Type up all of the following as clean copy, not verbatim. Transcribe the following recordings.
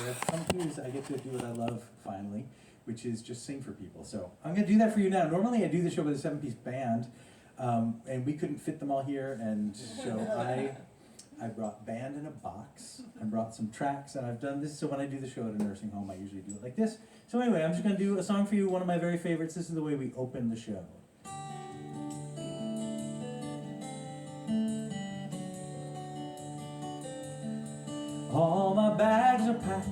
So I've come here so I get to do what I love finally, which is just sing for people. So I'm going to do that for you now. Normally I do the show with a 7-piece band, and we couldn't fit them all here, and so I brought band in a box. I brought some tracks, and I've done this. So when I do the show at a nursing home, I usually do it like this. So anyway, I'm just going to do a song for you, one of my very favorites. This is the way we open the show. All my bags are packed,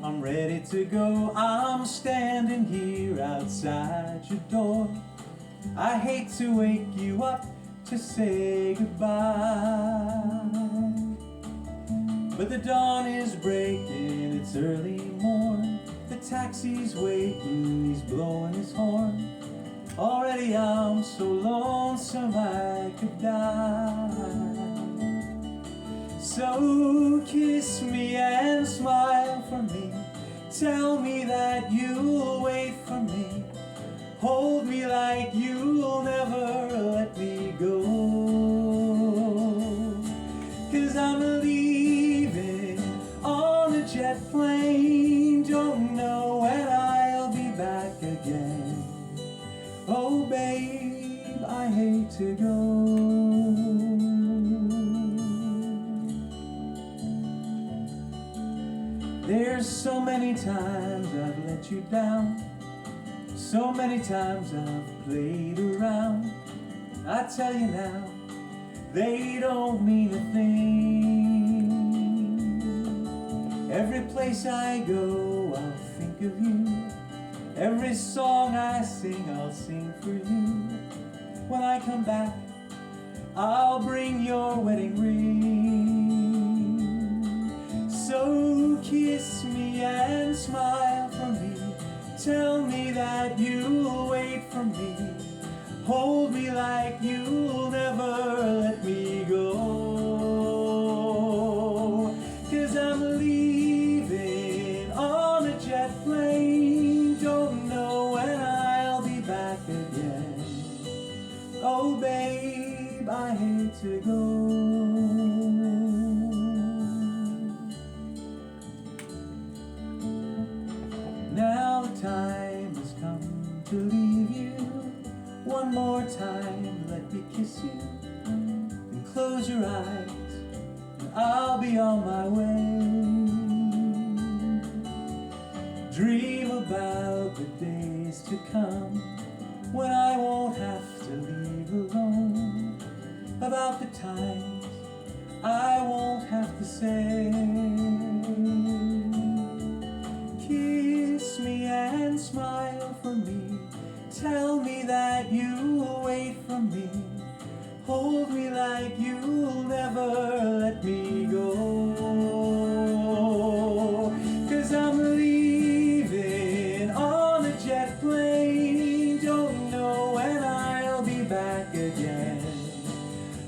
I'm ready to go. I'm standing here outside your door. I hate to wake you up to say goodbye, but the dawn is breaking, it's early morn. The taxi's waiting, he's blowing his horn. Already I'm so lonesome I could die. So kiss me and smile for me. Tell me that you'll wait for me. Hold me like you'll never let me go. 'Cause I'm leaving on a jet plane. Don't know when I'll be back again. Oh babe, I hate to go. There's so many times I've let you down, so many times I've played around. I tell you now, they don't mean a thing. Every place I go, I'll think of you. Every song I sing, I'll sing for you. When I come back, I'll bring your wedding ring. So kiss me and smile for me. Tell me that you'll wait for me. Hold me like you'll never let me go. 'Cause I'm leaving on a jet plane. Don't know when I'll be back again. Oh babe, I hate to go. Now the time has come to leave you. One more time, let me kiss you. And close your eyes, and I'll be on my way. Dream about the days to come, when I won't have to leave alone. About the times I won't have to say. Kiss me and smile for me. Tell me that you'll wait for me. Hold me like you'll never let me go. 'Cause I'm leaving on a jet plane. Don't know when I'll be back again.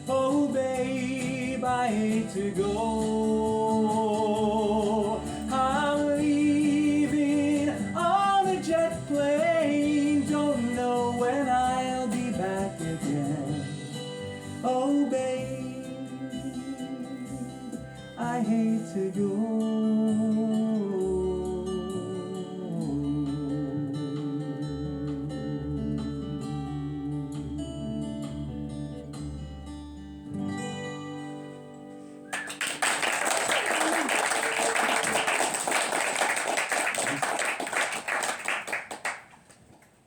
Oh babe, I hate to go. I'm leaving on a jet plane. Don't know when I'll be back again. Oh babe, I hate to go.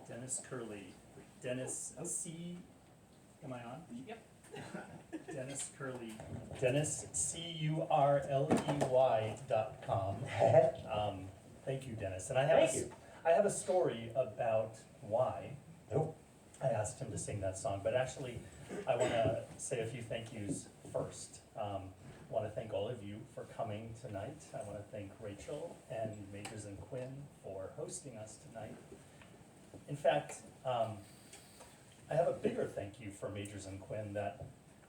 Dennis Curley. Dennis C. Am I on? Yep. Dennis Curley. Dennis CURLEY.com. Thank you, Dennis. And I have Thank you. I have a story about why Oh. I asked him to sing that song, but actually I want to say a few thank yous first. I want to thank all of you for coming tonight. I want to thank Rachel and Majors and Quinn for hosting us tonight. In fact, I have a bigger thank you for Majors and Quinn, that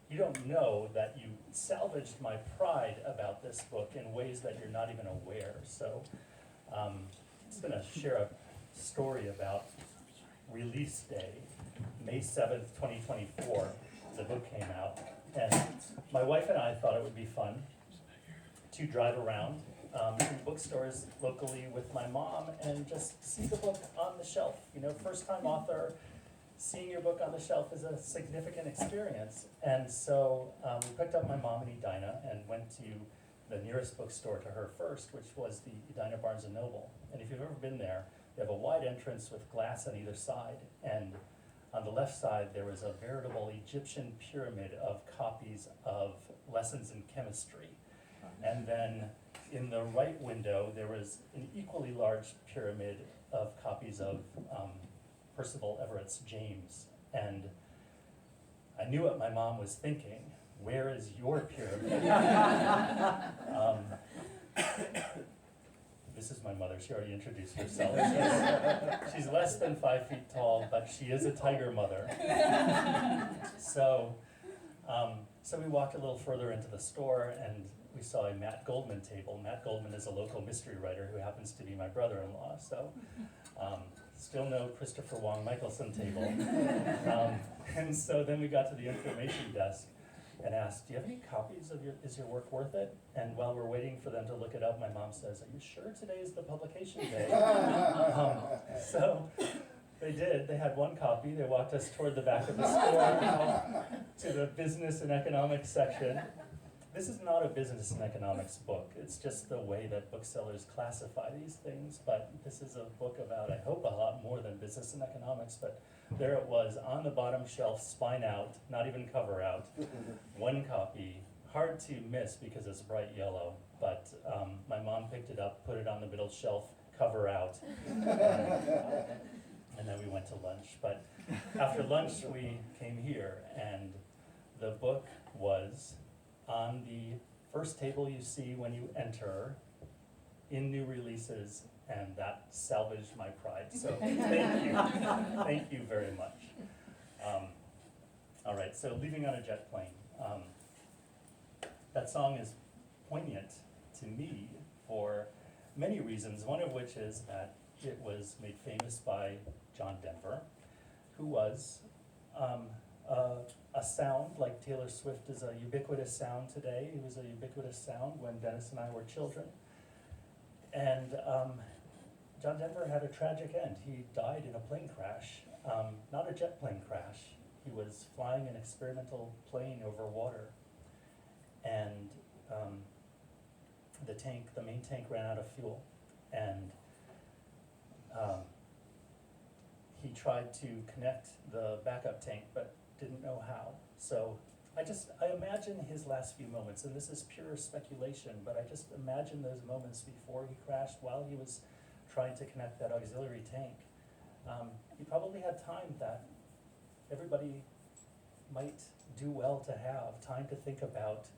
you don't know that you salvaged my pride about this book in ways that you're not even aware. So I'm just going to share a story about release day, May 7th, 2024. The book came out, and my wife and I thought it would be fun to drive around in bookstores locally with my mom and just see the book on the shelf. You know, first time author, seeing your book on the shelf is a significant experience. And so we picked up my mom in Edina and went to the nearest bookstore to her first, which was the Edina Barnes & Noble. And if you've ever been there, they have a wide entrance with glass on either side. And on the left side, there was a veritable Egyptian pyramid of copies of Lessons in Chemistry. And then in the right window, there was an equally large pyramid of copies of Percival Everett's James. And I knew what my mom was thinking. Where is your pyramid? This is my mother. She already introduced herself. She's less than 5 feet tall, but she is a tiger mother. So we walked a little further into the store and we saw a Matt Goldman table. Matt Goldman is a local mystery writer who happens to be my brother-in-law. So still no Christopher Wong Michaelson table. And so then we got to the information desk and asked, do you have any copies of is your work worth it? And while we're waiting for them to look it up, my mom says, are you sure today is the publication day? So they did. They had one copy. They walked us toward the back of the store to the business and economics section. This is not a business and economics book. It's just the way that booksellers classify these things. But this is a book about, I hope, a lot more than business and economics. But there it was on the bottom shelf, spine out, not even cover out. One copy, hard to miss because it's bright yellow. But my mom picked it up, put it on the middle shelf, cover out. And then we went to lunch. But after lunch, we came here, and the book was on the first table you see when you enter in new releases, and that salvaged my pride. So thank you. Thank you very much. All right, so Leaving on a Jet Plane. That song is poignant to me for many reasons, one of which is that it was made famous by John Denver, who was a sound like Taylor Swift is a ubiquitous sound today. He was a ubiquitous sound when Dennis and I were children. And John Denver had a tragic end. He died in a plane crash, not a jet plane crash. He was flying an experimental plane over water. And the main tank ran out of fuel. And he tried to connect the backup tank, but didn't know how. So I imagine his last few moments, and this is pure speculation, but I just imagine those moments before he crashed while he was trying to connect that auxiliary tank. He probably had time that everybody might do well to have, time to think about,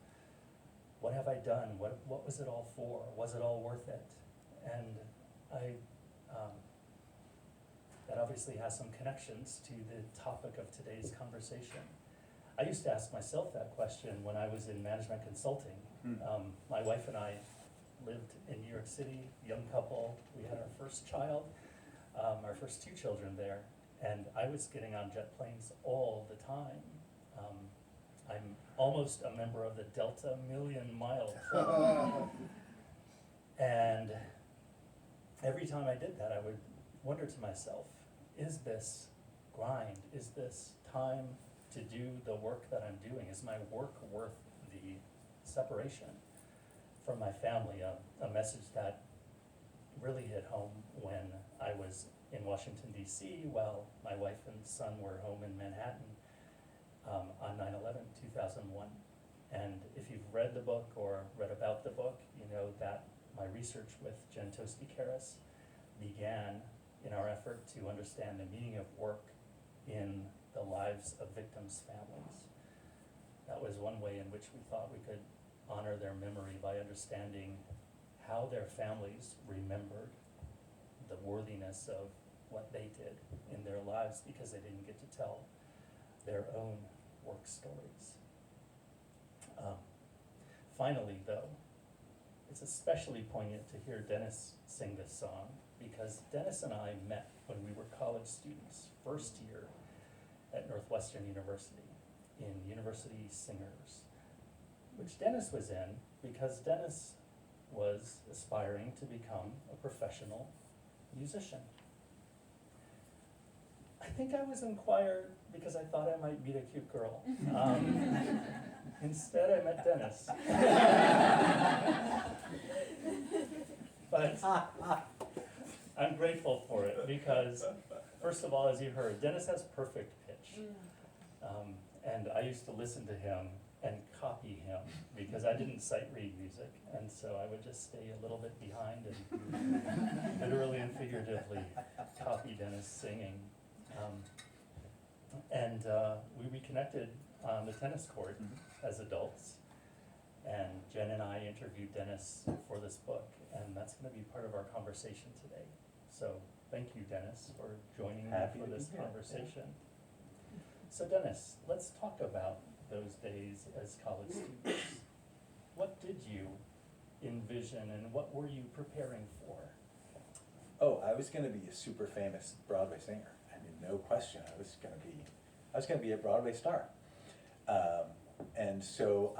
what have I done? What was it all for? Was it all worth it? And that obviously has some connections to the topic of today's conversation. I used to ask myself that question when I was in management consulting. My wife and I lived in New York City, young couple. We had our first child, our first 2 children there, and I was getting on jet planes all the time. I'm almost a member of the Delta Million Mile Club. And every time I did that, I would wonder to myself, is this grind? Is this time to do the work that I'm doing? Is my work worth the separation from my family? A message that really hit home when I was in Washington, D.C., while my wife and son were home in Manhattan on 9/11, 2001. And if you've read the book or read about the book, you know that my research with Jen Toski-Karas began in our effort to understand the meaning of work in the lives of victims' families. That was one way in which we thought we could honor their memory, by understanding how their families remembered the worthiness of what they did in their lives, because they didn't get to tell their own work stories. Finally, though, it's especially poignant to hear Dennis sing this song, because Dennis and I met when we were college students, first year at Northwestern University, in University Singers, which Dennis was in because Dennis was aspiring to become a professional musician. I think I was in choir because I thought I might meet a cute girl. Instead, I met Dennis. But I'm grateful for it because, first of all, as you heard, Dennis has perfect pitch. And I used to listen to him and copy him because I didn't sight read music. And so I would just stay a little bit behind and literally and figuratively copy Dennis singing. We reconnected on the tennis court as adults. And Jen and I interviewed Dennis for this book, and that's going to be part of our conversation today. So thank you, Dennis, for joining me for this conversation. So Dennis, let's talk about those days as college students. What did you envision, and what were you preparing for? Oh, I was going to be a super famous Broadway singer. I mean, no question. I was going to be a Broadway star. And so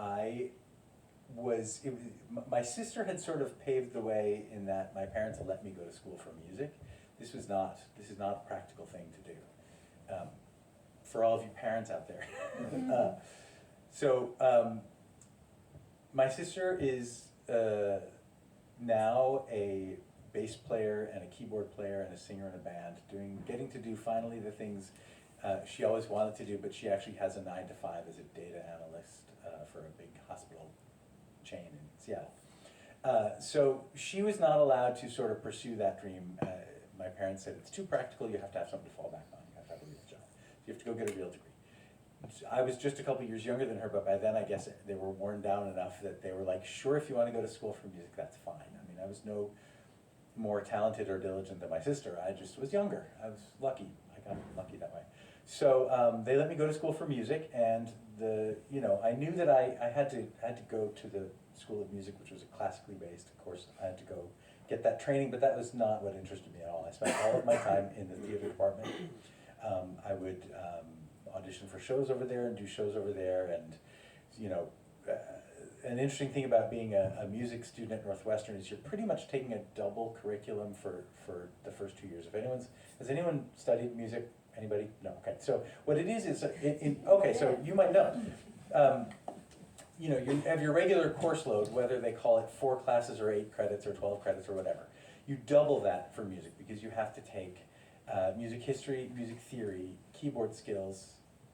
my sister had sort of paved the way in that my parents had let me go to school for music. This is not a practical thing to do. For all of you parents out there. My sister is now a bass player and a keyboard player and a singer in a band, getting to do finally the things she always wanted to do, but she actually has a 9-to-5 as a data analyst for a big hospital chain in Seattle. So she was not allowed to sort of pursue that dream. My parents said, it's too practical, you have to have something to fall back on, you have to have a real job. You have to go get a real degree. I was just a couple years younger than her, but by then I guess they were worn down enough that they were like, sure, if you want to go to school for music, that's fine. I mean, I was no more talented or diligent than my sister. I just was younger. I was lucky. I got lucky that way. So they let me go to school for music, and I knew that I had to go to the School of Music, which was a classically based. Of course, I had to go get that training, but that was not what interested me at all. I spent all of my time in the theater department. I would audition for shows over there and do shows over there, and an interesting thing about being a music student at Northwestern is you're pretty much taking a double curriculum for the first 2 years. Has anyone studied music? Anybody? No. Okay. So what it is okay. So you might know. You have your regular course load, whether they call it 4 classes or 8 credits or 12 credits or whatever. You double that for music because you have to take music history, music theory, keyboard skills,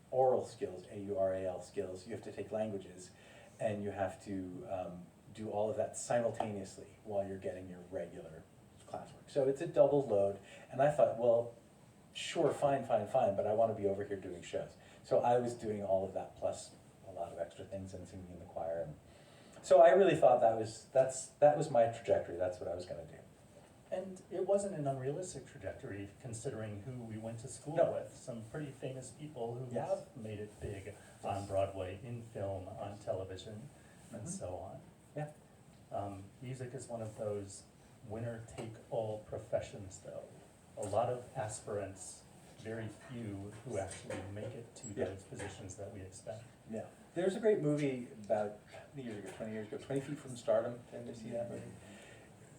oral skills, AURAL skills. You have to take languages, and you have to do all of that simultaneously while you're getting your regular classwork. So it's a double load, and I thought, well, sure, fine, but I want to be over here doing shows. So I was doing all of that plus a lot of extra things and singing in the choir. And so I really thought that was my trajectory. That's what I was going to do. And it wasn't an unrealistic trajectory considering who we went to school with. Some pretty famous people who have made it big on Broadway, in film, on television, and so on. Yeah. Music is one of those winner-take-all professions, though. A lot of aspirants, very few who actually make it to those positions that we expect. Yeah. There's a great movie about 20 years ago, 20 Feet from Stardom. Did you see that movie?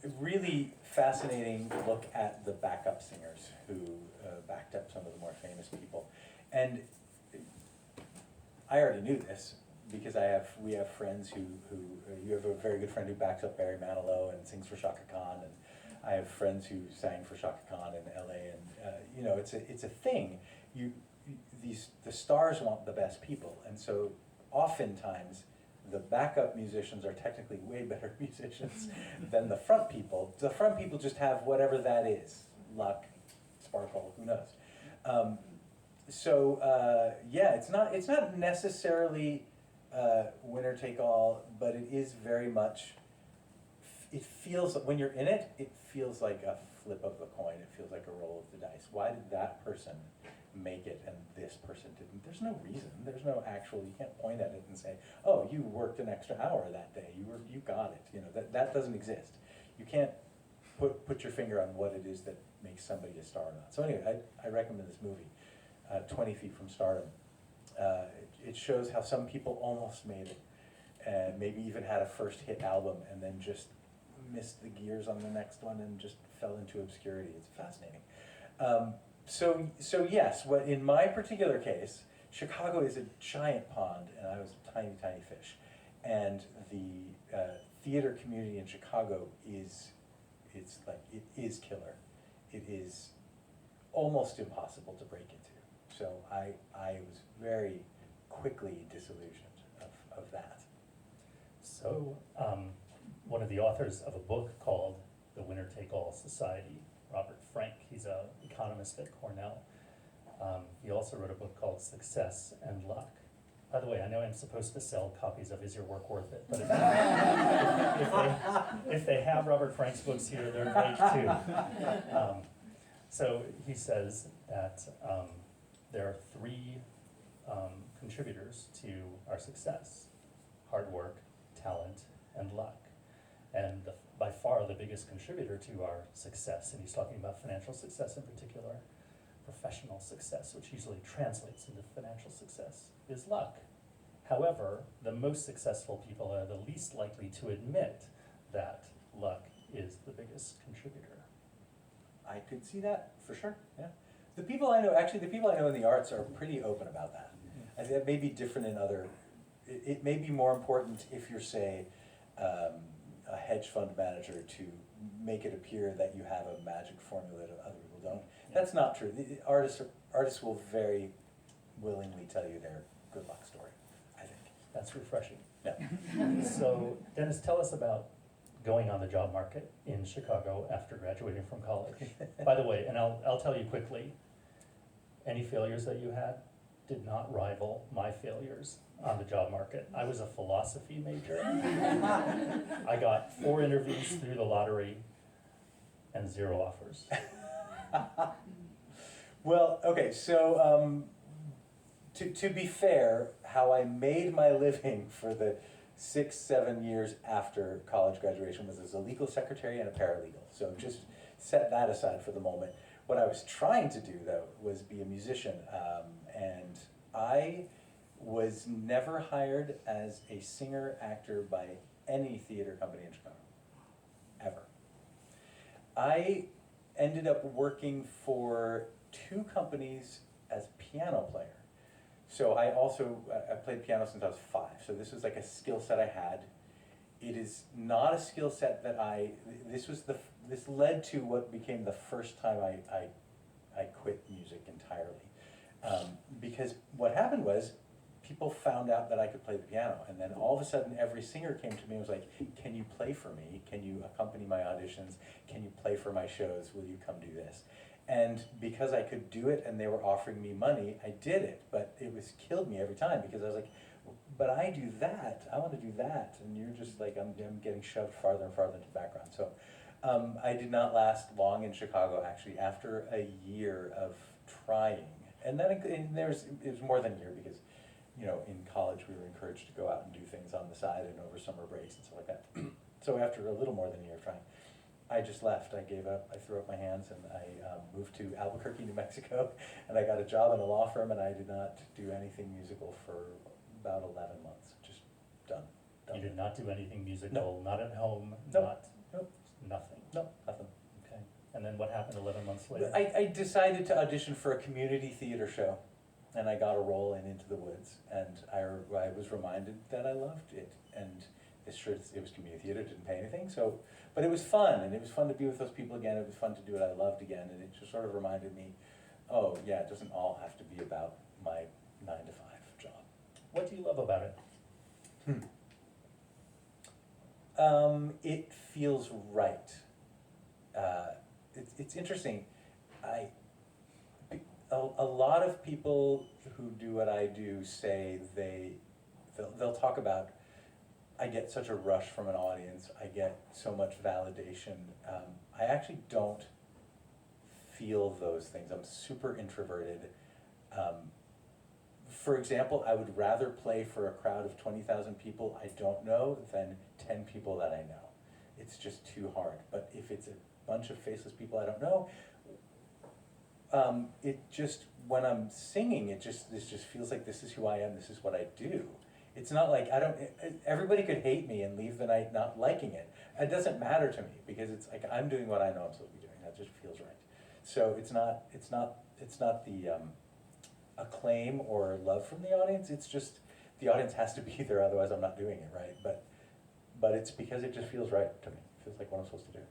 A really fascinating look at the backup singers who backed up some of the more famous people. And I already knew this because we have friends who you have a very good friend who backs up Barry Manilow and sings for Shaka Khan, and I have friends who sang for Shaka Khan in LA, and it's a thing. The stars want the best people, and so oftentimes the backup musicians are technically way better musicians than the front people. The front people just have whatever that is, luck, sparkle, who knows. It's not necessarily winner take all, but it is very much. It feels, when you're in it, it feels like a flip of the coin. It feels like a roll of the dice. Why did that person make it and this person didn't? There's no reason. There's no actual, you can't point at it and say, oh, you worked an extra hour that day. You got it. That doesn't exist. You can't put your finger on what it is that makes somebody a star or not. So anyway, I recommend this movie, 20 Feet from Stardom. It shows how some people almost made it, and maybe even had a first hit album and then just missed the gears on the next one and just fell into obscurity. It's fascinating. So yes, what in my particular case, Chicago is a giant pond, and I was a tiny, tiny fish. And the theater community in Chicago it is killer. It is almost impossible to break into. So I was very quickly disillusioned of that. So, one of the authors of a book called The Winner Take All Society, Robert Frank, he's an economist at Cornell. He also wrote a book called Success and Luck. By the way, I know I'm supposed to sell copies of Is Your Work Worth It? But if they have Robert Frank's books here, they're great too. So he says that there are three contributors to our success: hard work, talent, and luck. And by far the biggest contributor to our success, and he's talking about financial success in particular, professional success, which usually translates into financial success, is luck. However, the most successful people are the least likely to admit that luck is the biggest contributor. I could see that for sure. Yeah, the people I know in the arts are pretty open about that. I think that may be different in other. It may be more important if you're, say, a hedge fund manager, to make it appear that you have a magic formula that other people don't. That's not true. Artists will very willingly tell you their good luck story, I think. That's refreshing. Yeah. So, Dennis, tell us about going on the job market in Chicago after graduating from college. By the way, and I'll tell you quickly, any failures that you had did not rival my failures on the job market. I was a philosophy major. I got 4 interviews through the lottery and 0 offers. Well, okay, so to be fair, how I made my living for the 6-7 years after college graduation was as a legal secretary and a paralegal. So just set that aside for the moment. What I was trying to do, though, was be a musician, and I was never hired as a singer, actor by any theater company in Chicago, ever. I ended up working for 2 companies as a piano player. So I played piano since I was 5, so this was like a skill set I had. It is not a skill set that this led to what became the first time I quit music entirely. Because what happened was, people found out that I could play the piano, and then all of a sudden every singer came to me and was like, can you play for me? Can you accompany my auditions? Can you play for my shows? Will you come do this? And because I could do it and they were offering me money, I did it, but it killed me every time, because I was like, but I do that, I want to do that, and you're just like, I'm getting shoved farther and farther into the background. So I did not last long in Chicago, actually, after a year of trying. And then it was more than a year, because in college we were encouraged to go out and do things on the side and over summer breaks and stuff like that. So after a little more than a year of trying, I just left. I gave up. I threw up my hands, and I moved to Albuquerque, New Mexico, and I got a job in a law firm, and I did not do anything musical for about 11 months. Just done. You did not do anything musical, No. not at home, Nope. Nope. nothing. No, nothing. Okay. And then what happened 11 months later? I decided to audition for a community theater show, and I got a role in Into the Woods, and I was reminded that I loved it, and it was community theater, didn't pay anything, but it was fun, and it was fun to be with those people again, it was fun to do what I loved again, and it just sort of reminded me, oh yeah, it doesn't all have to be about my 9-to-5 job. What do you love about it? It feels right. It's interesting. A lot of people who do what I do say they'll talk about, I get such a rush from an audience, I get so much validation. I actually don't feel those things. I'm super introverted. For example, I would rather play for a crowd of 20,000 people I don't know than 10 people that I know. It's just too hard. But if it's a bunch of faceless people I don't know, when I'm singing, this just feels like this is who I am, this is what I do. It's not like everybody could hate me and leave the night not liking it. it doesn't matter to me, because it's like, I'm doing what I know I'm supposed to be doing, that just feels right. So it's not the acclaim or love from the audience, it's just, the audience has to be there, otherwise I'm not doing it right, but it's because it just feels right to me, it feels like what I'm supposed to do.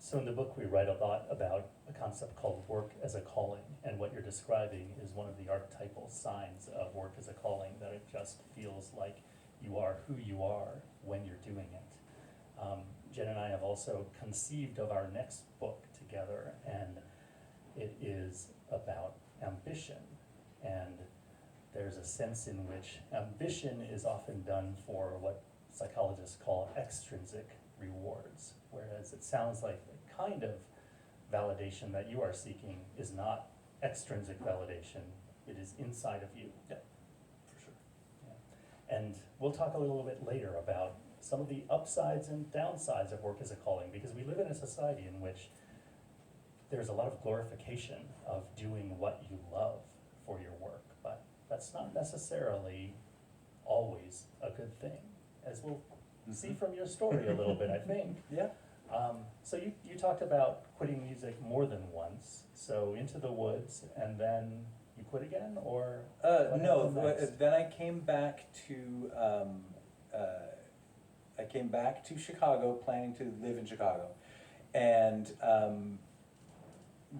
So in the book, we write a lot about a concept called work as a calling, and what you're describing is one of the archetypal signs of work as a calling, that it just feels like you are who you are when you're doing it. Jen and I have also conceived of our next book together, and it is about ambition. And there's a sense in which ambition is often done for what psychologists call extrinsic rewards, whereas it sounds like the kind of validation that you are seeking is not extrinsic validation, it is inside of you. Yeah, for sure. Yeah. And we'll talk a little bit later about some of the upsides and downsides of work as a calling, because we live in a society in which there's a lot of glorification of doing what you love for your work, but that's not necessarily always a good thing, as we'll see from your story a little bit, I think. Yeah. So you talked about quitting music more than once, so Into the Woods, and then you quit again, or? what No, happened next? then I came back to Chicago, planning to live in Chicago, and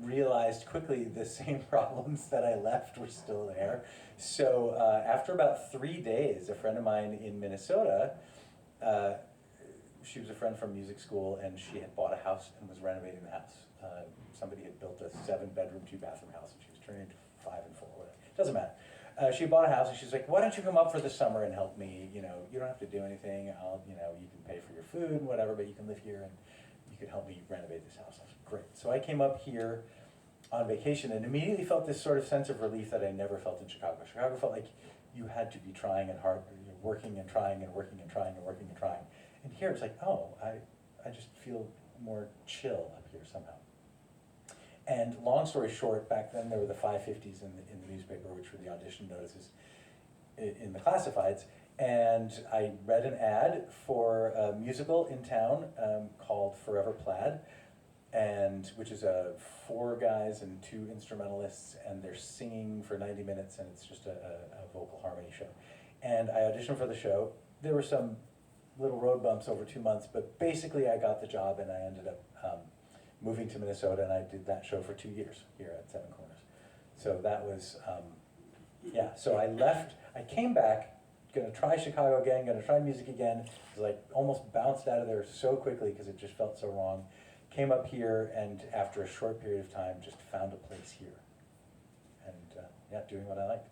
realized quickly the same problems that I left were still there. So after about 3 days, a friend of mine in Minnesota, she was a friend from music school, and she had bought a house and was renovating the house. Somebody had built a 7-bedroom, 2-bathroom house, and she was turning it into 5 and 4, whatever. Doesn't matter. She bought a house, and she's like, why don't you come up for the summer and help me? You know, you don't have to do anything. You can pay for your food and whatever, but you can live here and you can help me renovate this house. I was like, great. So I came up here on vacation and immediately felt this sort of sense of relief that I never felt in Chicago. Chicago felt like you had to be trying and hard, working and trying and working and trying and working and trying. And here it's like, oh, I just feel more chill up here somehow. And long story short, back then there were the 550s in the newspaper, which were the audition notices in the classifieds. And I read an ad for a musical in town called Forever Plaid, which is 4 guys and 2 instrumentalists, and they're singing for 90 minutes, and it's just a vocal harmony show. And I auditioned for the show. There were some little road bumps over 2 months, but basically I got the job, and I ended up moving to Minnesota, and I did that show for 2 years here at Seven Corners. So that was, yeah, so I left, I came back, gonna try Chicago again, gonna try music again. It was like almost bounced out of there so quickly because it just felt so wrong. Came up here, and after a short period of time, just found a place here. And yeah, doing what I liked.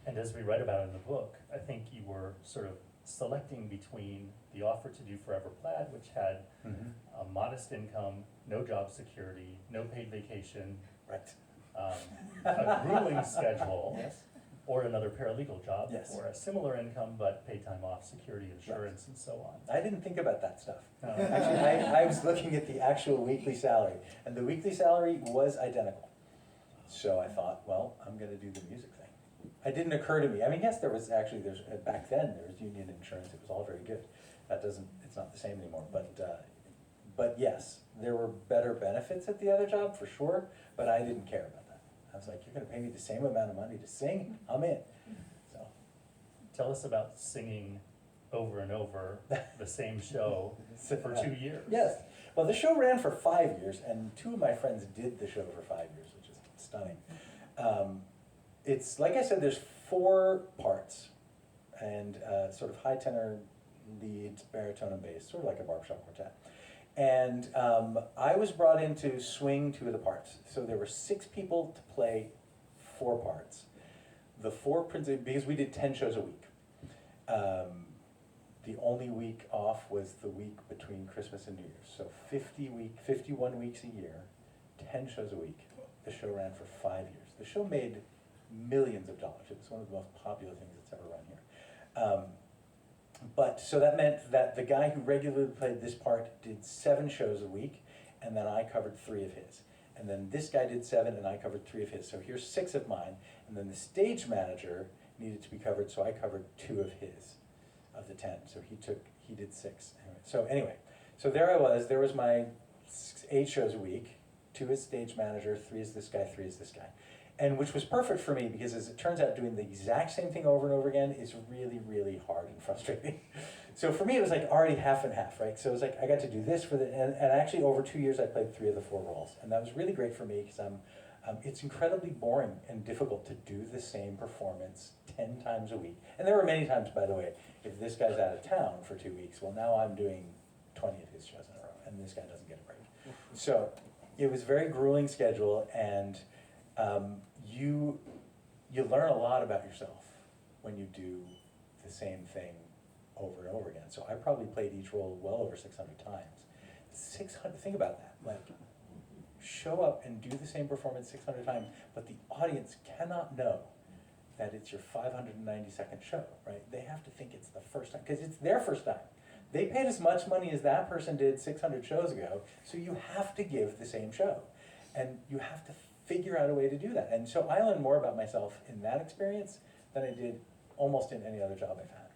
And as we write about in the book, I think you were sort of selecting between the offer to do Forever Plaid, which had a modest income, no job security, no paid vacation, Right. A grueling schedule, Yes. or another paralegal job, Yes. or a similar income but paid time off, security insurance, and so on. I didn't think about that stuff. No. Actually, I was looking at the actual weekly salary, and the weekly salary was identical. So I thought, well, I'm gonna do the music thing. It didn't occur to me, I mean, yes, there's back then, there was union insurance, it was all very good. It's not the same anymore, but yes, there were better benefits at the other job, for sure, but I didn't care about that. I was like, you're gonna pay me the same amount of money to sing, I'm in, so. Tell us about singing over and over the same show for 2 years. Yes, well, the show ran for 5 years, and 2 of my friends did the show for 5 years, which is stunning. It's, like I said, there's 4 parts, and sort of high tenor lead, baritone and bass, sort of like a barbershop quartet. And I was brought in to swing 2 of the parts. So there were 6 people to play 4 parts. The 4 because we did 10 shows a week. The only week off was the week between Christmas and New Year's. So 51 weeks a year, 10 shows a week. The show ran for 5 years. The show made millions of dollars. It was one of the most popular things that's ever run here. But so that meant that the guy who regularly played this part did 7 shows a week, and then I covered 3 of his. And then this guy did 7, and I covered 3 of his. So here's 6 of mine. And then the stage manager needed to be covered, so I covered 2 of his, of the 10. So he did 6. So anyway, So there was my 8 shows a week, 2 as stage manager, 3 as this guy, 3 as this guy. And which was perfect for me because as it turns out doing the exact same thing over and over again is really, really hard and frustrating. So for me it was like already half and half, right? So it was like I got to do this and actually over 2 years I played 3 of the 4 roles. And that was really great for me because it's incredibly boring and difficult to do the same performance 10 times a week. And there were many times, by the way, if this guy's out of town for 2 weeks, well now I'm doing 20 of his shows in a row and this guy doesn't get a break. So it was a very grueling schedule, and you learn a lot about yourself when you do the same thing over and over again. So I probably played each role well over 600 times. 600, think about that. Like, show up and do the same performance 600 times, but the audience cannot know that it's your 592nd show, right? They have to think it's the first time, because it's their first time. They paid as much money as that person did 600 shows ago, so you have to give the same show. And you have to figure out a way to do that. And so I learned more about myself in that experience than I did almost in any other job I've had.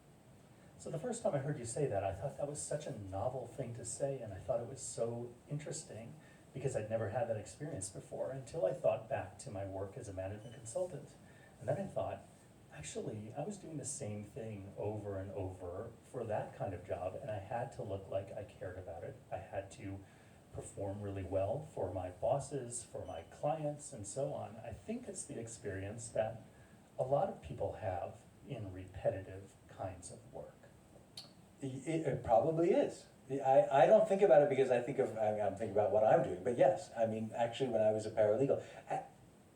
So the first time I heard you say that, I thought that was such a novel thing to say, and I thought it was so interesting because I'd never had that experience before until I thought back to my work as a management consultant. And then I thought, actually, I was doing the same thing over and over for that kind of job, and I had to look like I cared about it. I had to perform really well for my bosses, for my clients, and so on. I think it's the experience that a lot of people have in repetitive kinds of work. It probably is. I don't think about it because I'm thinking about what I'm doing, but yes, I mean, actually when I was a paralegal,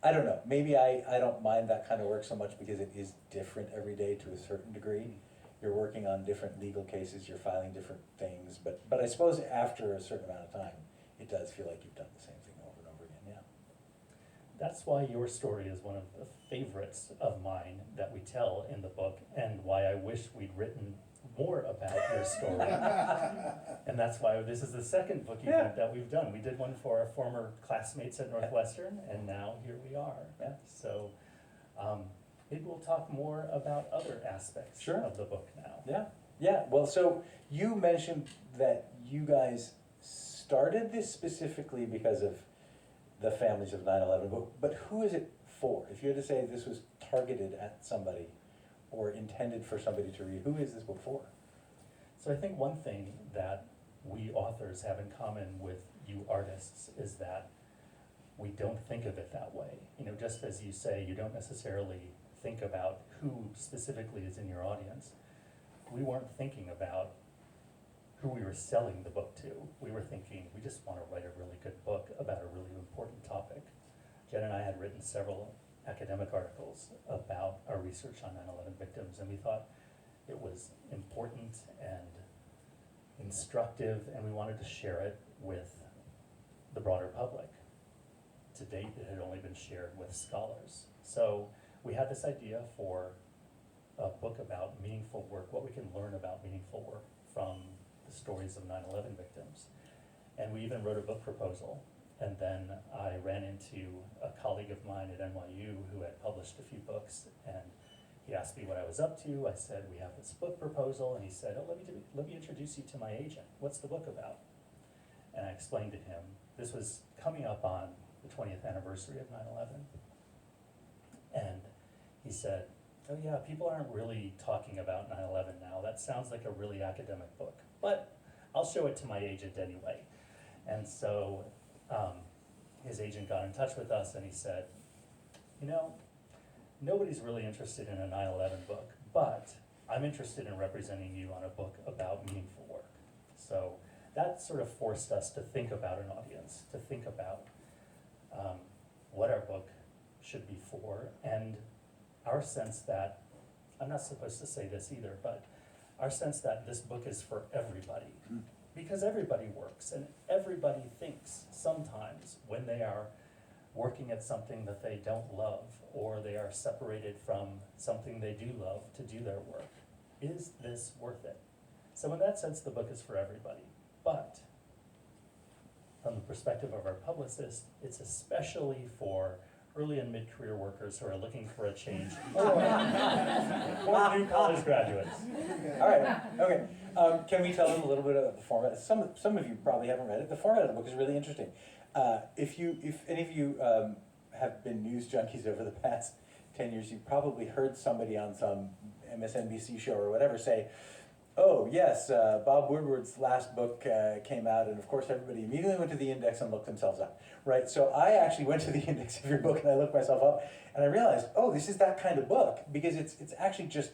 I don't know, maybe I don't mind that kind of work so much because it is different every day to a certain degree. You're working on different legal cases, you're filing different things, but I suppose after a certain amount of time, it does feel like you've done the same thing over and over again, yeah. That's why your story is one of the favorites of mine that we tell in the book, and why I wish we'd written more about your story. And that's why this is the second book event that we've done. We did one for our former classmates at Northwestern, and now here we are. Yeah. So maybe we'll talk more about other aspects of the book now. Yeah. Well, so you mentioned that you guys started this specifically because of the families of 9/11, but who is it for? If you had to say this was targeted at somebody or intended for somebody to read, who is this book for? So I think one thing that we authors have in common with you artists is that we don't think of it that way. You know, just as you say, you don't necessarily think about who specifically is in your audience. We weren't thinking about who we were selling the book to. We were thinking, we just want to write a really good book about a really important topic. Jen and I had written several academic articles about our research on 9/11 victims, and we thought it was important and instructive, and we wanted to share it with the broader public. To date, it had only been shared with scholars. So we had this idea for a book about meaningful work, what we can learn about meaningful work from the stories of 9/11 victims. And we even wrote a book proposal. And then I ran into a colleague of mine at NYU who had published a few books, and he asked me what I was up to. I said, we have this book proposal, and he said, oh, let me introduce you to my agent. What's the book about? And I explained to him, this was coming up on the 20th anniversary of 9/11. And he said, oh yeah, people aren't really talking about 9/11 now. That sounds like a really academic book, but I'll show it to my agent anyway. And so his agent got in touch with us, and he said, you know, nobody's really interested in a 9/11 book, but I'm interested in representing you on a book about meaningful work. So that sort of forced us to think about an audience, to think about what our book should be for, and our sense that, I'm not supposed to say this either, but our sense that this book is for everybody. Because everybody works, and everybody thinks sometimes when they are working at something that they don't love, or they are separated from something they do love to do their work. Is this worth it? So in that sense, the book is for everybody. But from the perspective of our publicist, it's especially for early and mid-career workers who are looking for a change, or new college graduates. All right, okay. Can we tell them a little bit about the format? Some of you probably haven't read it. The format of the book is really interesting. If any of you have been news junkies over the past 10 years, you've probably heard somebody on some MSNBC show or whatever say, oh yes, Bob Woodward's last book came out, and of course everybody immediately went to the index and looked themselves up, right? So I actually went to the index of your book and I looked myself up, and I realized, oh, this is that kind of book, because it's actually just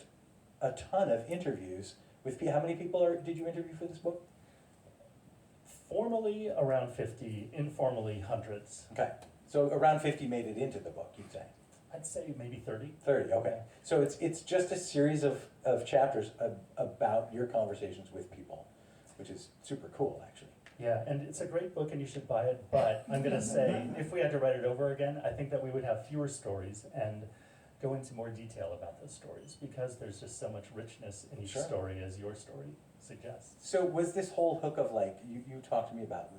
a ton of interviews with people. How many people did you interview for this book? Formally around 50, informally hundreds. Okay, so around 50 made it into the book, you'd say? I'd say maybe 30. 30, okay. So it's just a series of chapters about your conversations with people, which is super cool, actually. Yeah, and it's a great book and you should buy it, but I'm gonna say, if we had to write it over again, I think that we would have fewer stories and go into more detail about those stories, because there's just so much richness in each Sure. story, as your story suggests. So was this whole hook of like, you talked to me about,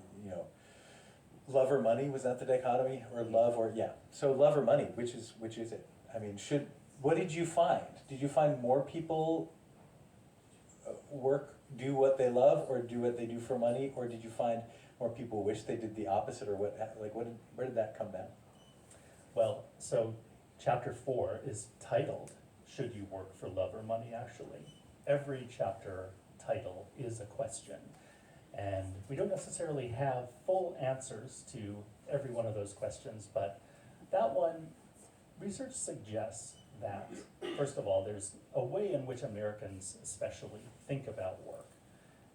love or money, was that the dichotomy? Or love or, yeah. So love or money, which is it? I mean, what did you find? Did you find more people do what they love or do what they do for money? Or did you find more people wish they did the opposite, or where did that come down? Well, so chapter 4 is titled, Should You Work for Love or Money, actually. Every chapter title is a question. And we don't necessarily have full answers to every one of those questions, but that one, research suggests that, first of all, there's a way in which Americans especially think about work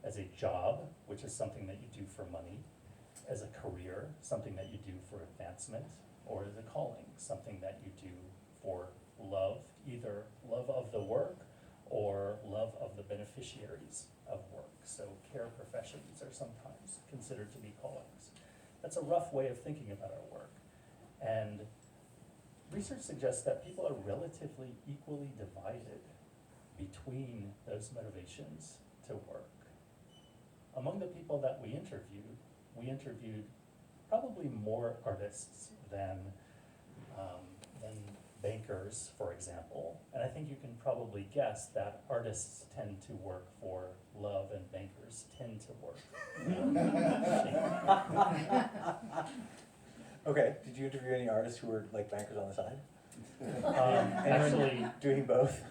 as a job, which is something that you do for money, as a career, something that you do for advancement, or as a calling, something that you do for love, either love of the work or love of the beneficiaries of work. So care professions are sometimes considered to be callings. That's a rough way of thinking about our work. And research suggests that people are relatively equally divided between those motivations to work. Among the people that we interviewed probably more artists than bankers, for example. And I think you can probably guess that artists tend to work for love and bankers tend to work. Okay, did you interview any artists who were like bankers on the side? Actually, doing both?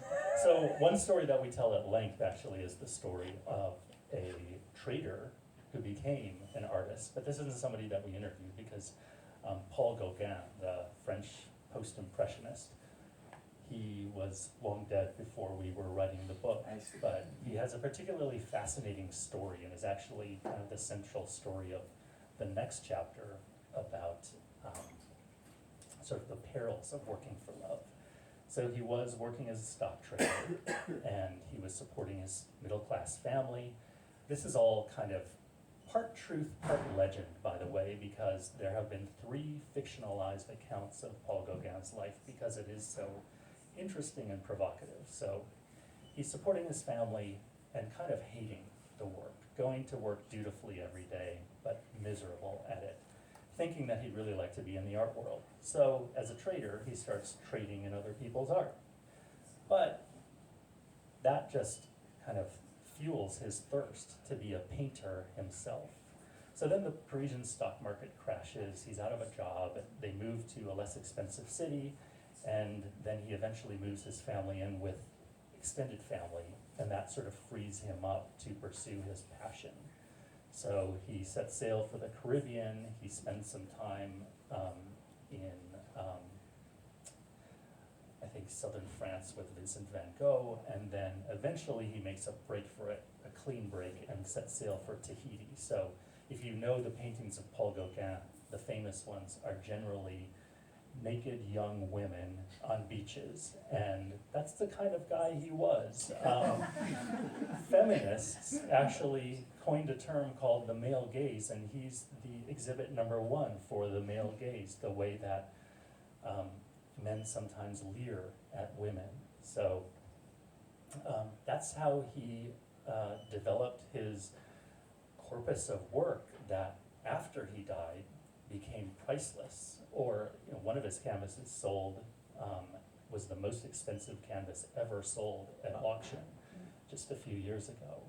So one story that we tell at length actually is the story of a trader who became an artist, but this isn't somebody that we interviewed because Paul Gauguin, the French post-impressionist, he was long dead before we were writing the book, but he has a particularly fascinating story and is actually kind of the central story of the next chapter about sort of the perils of working for love. So he was working as a stock trader and he was supporting his middle-class family. This is all kind of part truth, part legend, by the way, because there have been 3 fictionalized accounts of Paul Gauguin's life because it is so interesting and provocative. So he's supporting his family and kind of hating the work, going to work dutifully every day, but miserable at it, thinking that he'd really like to be in the art world. So as a trader, he starts trading in other people's art. But that just kind of fuels his thirst to be a painter himself. So then the Parisian stock market crashes, he's out of a job, they move to a less expensive city, and then he eventually moves his family in with extended family, and that sort of frees him up to pursue his passion. So he sets sail for the Caribbean, he spends some time in I think southern France with Vincent van Gogh, and then eventually he makes a break for it, a clean break, and sets sail for Tahiti. So if you know the paintings of Paul Gauguin, the famous ones are generally naked young women on beaches, and that's the kind of guy he was. Feminists actually coined a term called the male gaze, and he's the exhibit number 1 for the male gaze, the way that men sometimes leer at women. So that's how he developed his corpus of work that after he died became priceless. Or one of his canvases sold, was the most expensive canvas ever sold at auction just a few years ago.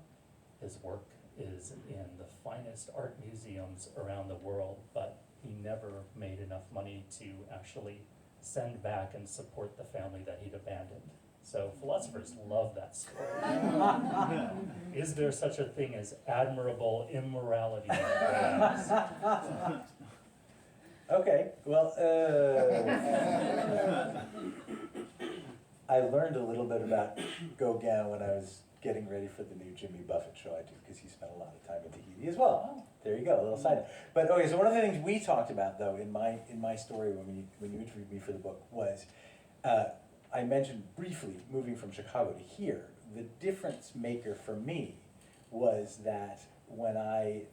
His work is in the finest art museums around the world, but he never made enough money to actually send back and support the family that he'd abandoned. So philosophers love that story. Is there such a thing as admirable immorality? Okay, well, I learned a little bit about Gauguin when I was getting ready for the new Jimmy Buffett show I do, because he spent a lot of time in Tahiti as well. There you go, a little side note. But okay, so one of the things we talked about though in my story when you interviewed me for the book was, I mentioned briefly moving from Chicago to here. The difference maker for me was that when I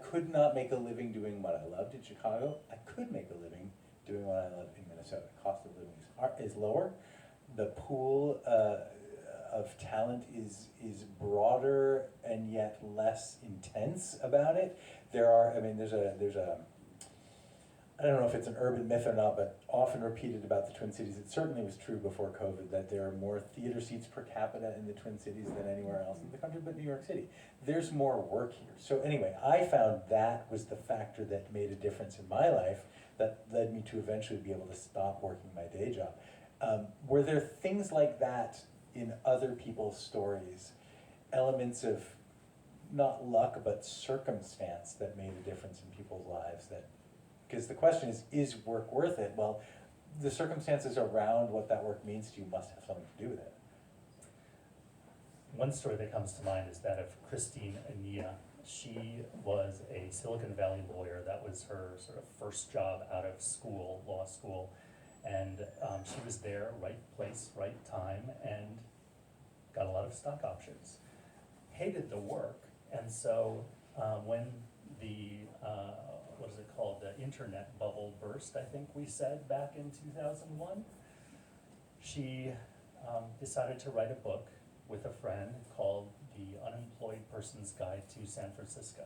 could not make a living doing what I loved in Chicago, I could make a living doing what I loved in Minnesota. Cost of living is lower. The pool of talent is broader and yet less intense about it. There's a I don't know if it's an urban myth or not, but often repeated about the Twin Cities. It certainly was true before COVID that there are more theater seats per capita in the Twin Cities than anywhere else in the country, but New York City. There's more work here. So anyway, I found that was the factor that made a difference in my life that led me to eventually be able to stop working my day job. Were there things like that in other people's stories, elements of not luck but circumstance that made a difference in people's lives? That, because the question is work worth it? Well, the circumstances around what that work means to you must have something to do with it. One story that comes to mind is that of Christine Ania. She was a Silicon Valley lawyer. That was her sort of first job out of school, law school. And she was there, right place, right time, and got a lot of stock options. Hated the work, and so when the, what is it called, the internet bubble burst, I think we said, back in 2001, she decided to write a book with a friend called The Unemployed Person's Guide to San Francisco.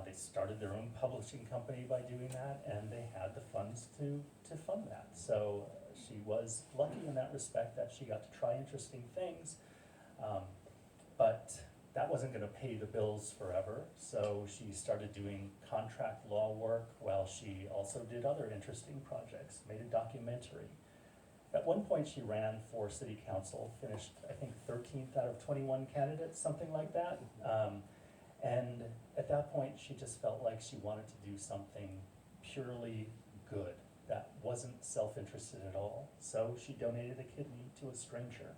They started their own publishing company by doing that, and they had the funds to fund that. So she was lucky in that respect that she got to try interesting things, but that wasn't going to pay the bills forever. So she started doing contract law work while she also did other interesting projects, made a documentary. At one point she ran for city council, finished I think 13th out of 21 candidates, something like that. And at that point, she just felt like she wanted to do something purely good that wasn't self-interested at all. So she donated a kidney to a stranger.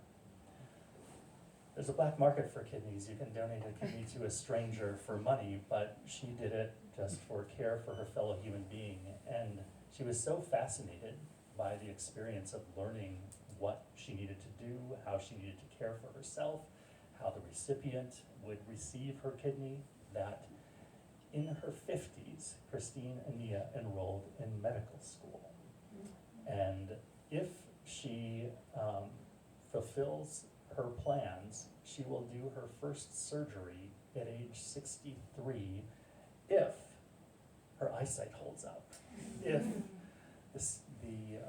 There's a black market for kidneys. You can donate a kidney to a stranger for money, but she did it just for care for her fellow human being. And she was so fascinated by the experience of learning what she needed to do, how she needed to care for herself, how the recipient would receive her kidney, that in her 50s, Christine Ania enrolled in medical school. And if she fulfills her plans, she will do her first surgery at age 63 if her eyesight holds up, if the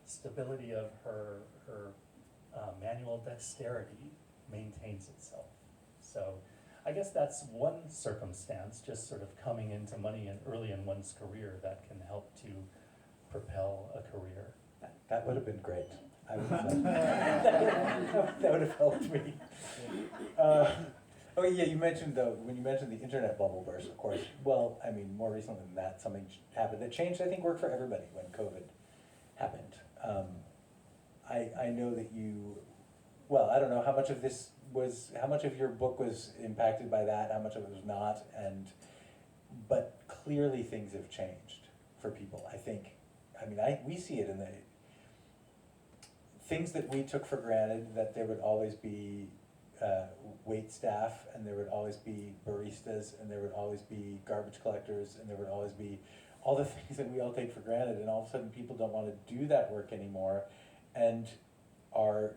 stability of her manual dexterity maintains itself. So I guess that's one circumstance, just sort of coming into money and early in one's career, that can help to propel a career. That would have been great. I would have that would have helped me. Oh yeah, you mentioned though, when you mentioned the internet bubble burst, of course, well, I mean, more recently than that, something happened that changed, I think, work for everybody when COVID happened. I know that you, well, I don't know how much of this was, how much of your book was impacted by that, how much of it was not, but clearly things have changed for people, I think. I mean, we see it in the things that we took for granted, that there would always be wait staff, and there would always be baristas, and there would always be garbage collectors, and there would always be all the things that we all take for granted, and all of a sudden people don't want to do that work anymore, and are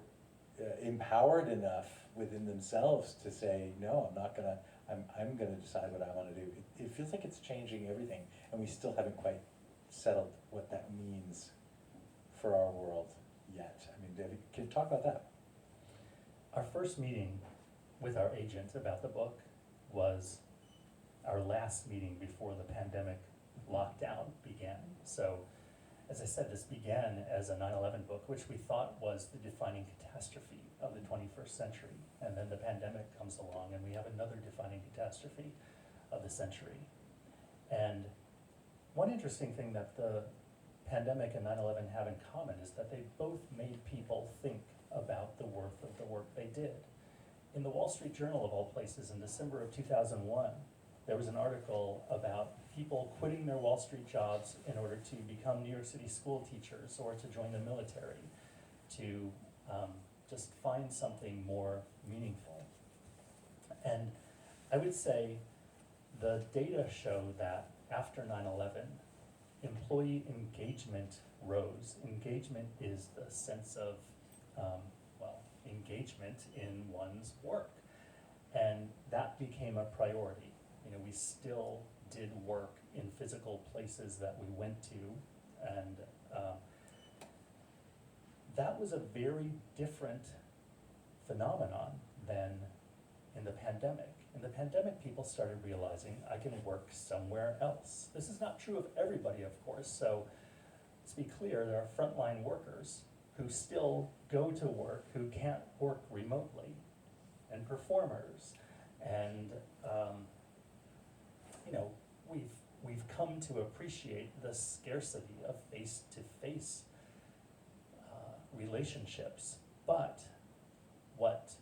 empowered enough within themselves to say, no, I'm not gonna, I'm gonna decide what I want to do. It feels like it's changing everything, and we still haven't quite settled what that means for our world yet. I mean, David, can you talk about that? Our first meeting with our agent about the book was our last meeting before the pandemic lockdown began. So, as I said, this began as a 9/11 book, which we thought was the defining catastrophe of the 21st century. And then the pandemic comes along and we have another defining catastrophe of the century. And one interesting thing that the pandemic and 9/11 have in common is that they both made people think about the worth of the work they did. In the Wall Street Journal, of all places, in December of 2001, there was an article about people quitting their Wall Street jobs in order to become New York City school teachers or to join the military, to just find something more meaningful. And I would say the data show that after 9/11, employee engagement rose. Engagement is the sense of, engagement in one's work. And that became a priority. You know, we still did work in physical places that we went to, and that was a very different phenomenon than in the pandemic. In the pandemic, people started realizing, I can work somewhere else. This is not true of everybody, of course, so let's be clear, there are frontline workers who still go to work, who can't work remotely, and performers, and we've come to appreciate the scarcity of face-to-face relationships. But what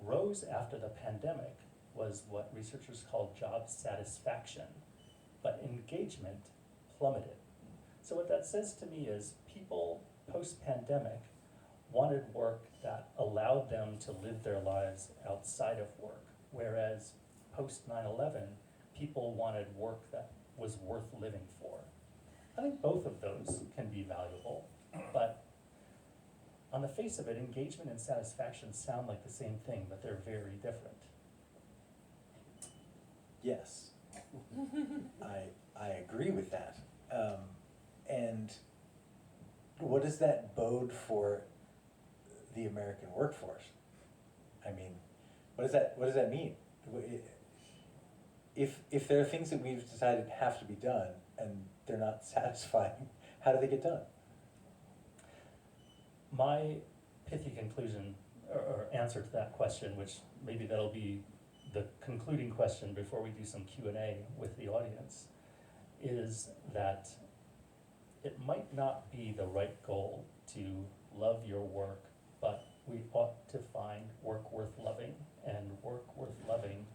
rose after the pandemic was what researchers call job satisfaction, but engagement plummeted. So what that says to me is people post-pandemic wanted work that allowed them to live their lives outside of work, whereas post 9/11, people wanted work that was worth living for. I think both of those can be valuable, but on the face of it, engagement and satisfaction sound like the same thing, but they're very different. Yes, I agree with that. And what does that bode for the American workforce? I mean, what does that mean? If there are things that we've decided have to be done and they're not satisfying, how do they get done? My pithy conclusion or answer to that question, which maybe that'll be the concluding question before we do some Q&A with the audience, is that it might not be the right goal to love your work, but we ought to find work worth loving, and work worth loving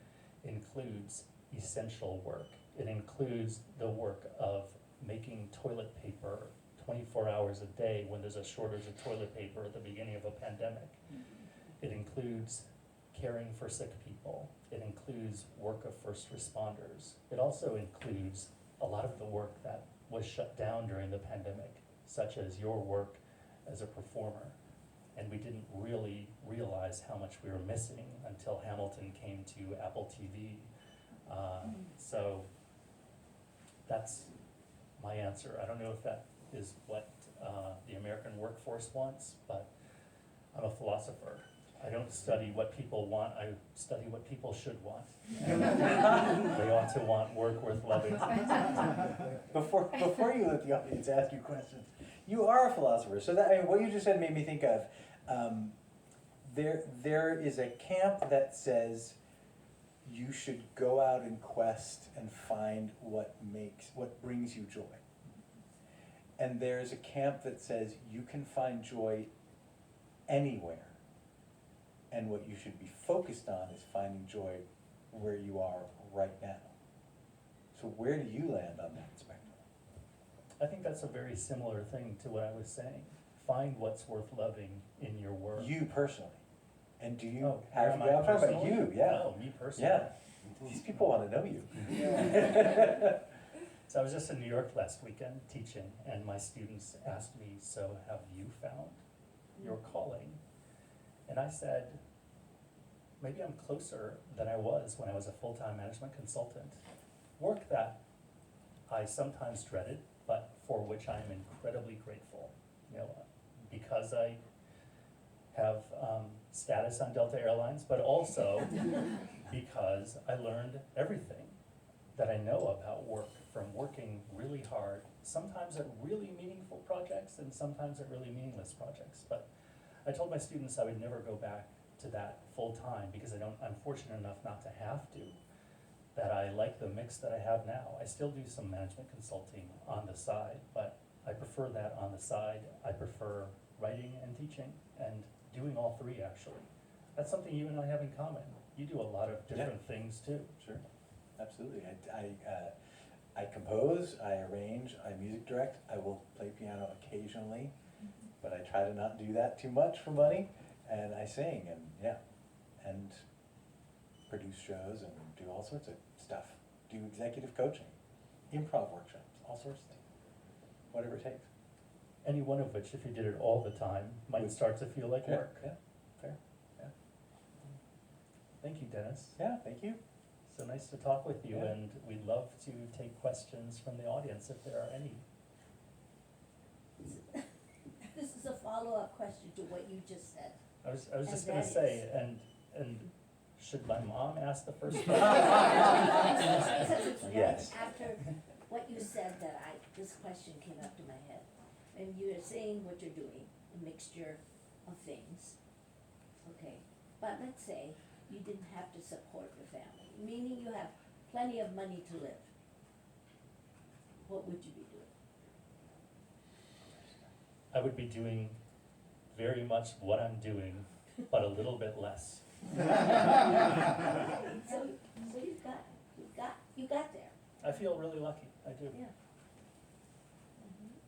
includes essential work. It includes the work of making toilet paper 24 hours a day when there's a shortage of toilet paper at the beginning of a pandemic. It includes caring for sick people. It includes work of first responders. It also includes a lot of the work that was shut down during the pandemic, such as your work as a performer. And we didn't really realize how much we were missing until Hamilton came to Apple TV. So that's my answer. I don't know if that is what the American workforce wants, but I'm a philosopher. I don't study what people want, I study what people should want. And they ought to want work worth loving. Before you let the audience ask you questions, you are a philosopher. So that, I mean, what you just said made me think of, there is a camp that says you should go out in quest and find what brings you joy. And there's a camp that says you can find joy anywhere. And what you should be focused on is finding joy where you are right now. So where do you land on that spectrum? I think that's a very similar thing to what I was saying. Find what's worth loving in your work. You personally. And do you Oh, have, am I I'm talking about personally? you, yeah. No, me personally. Yeah, these people want to know you. So I was just in New York last weekend teaching, and my students asked me, so have you found your calling? And I said, maybe I'm closer than I was when I was a full-time management consultant. Work that I sometimes dreaded, but for which I am incredibly grateful. You know, because I have status on Delta Airlines, but also because I learned everything that I know about work from working really hard, sometimes at really meaningful projects and sometimes at really meaningless projects. But I told my students I would never go back to that full time because I'm fortunate enough not to have to, that I like the mix that I have now. I still do some management consulting on the side, but I prefer that on the side. I prefer writing and teaching and doing all three, actually. That's something you and I have in common. You do a lot of different things too. Sure, absolutely. I compose, I arrange, I music direct. I will play piano occasionally, but I try to not do that too much for money. And I sing and produce shows and do all sorts of stuff. Do executive coaching, improv workshops, all sorts of things, whatever it takes. Any one of which, if you did it all the time, might start to feel like work. Yeah, fair, yeah. Thank you, Dennis. Yeah, thank you. So nice to talk with you, Yeah. and we'd love to take questions from the audience if there are any. This is a follow-up question to what you just said. I was just And gonna that say, is- and should my mom ask the first question? Because it's right Yes. after what you said that this question came up to my head. And you are saying what you're doing, a mixture of things, okay? But let's say you didn't have to support your family, meaning you have plenty of money to live. What would you be doing? I would be doing very much what I'm doing, but a little bit less. So you got there, I feel really lucky, I do. yeah.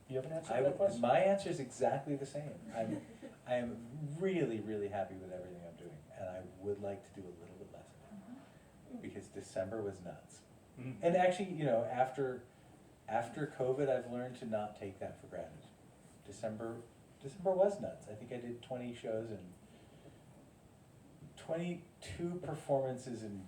Do you have an answer to that question? My answer is exactly the same. I am really, really happy with everything I'm doing, and I would like to do a little bit less of it, because December was nuts. Mm. And actually, after COVID, I've learned to not take that for granted. December was nuts. I think I did 20 shows and 22 performances in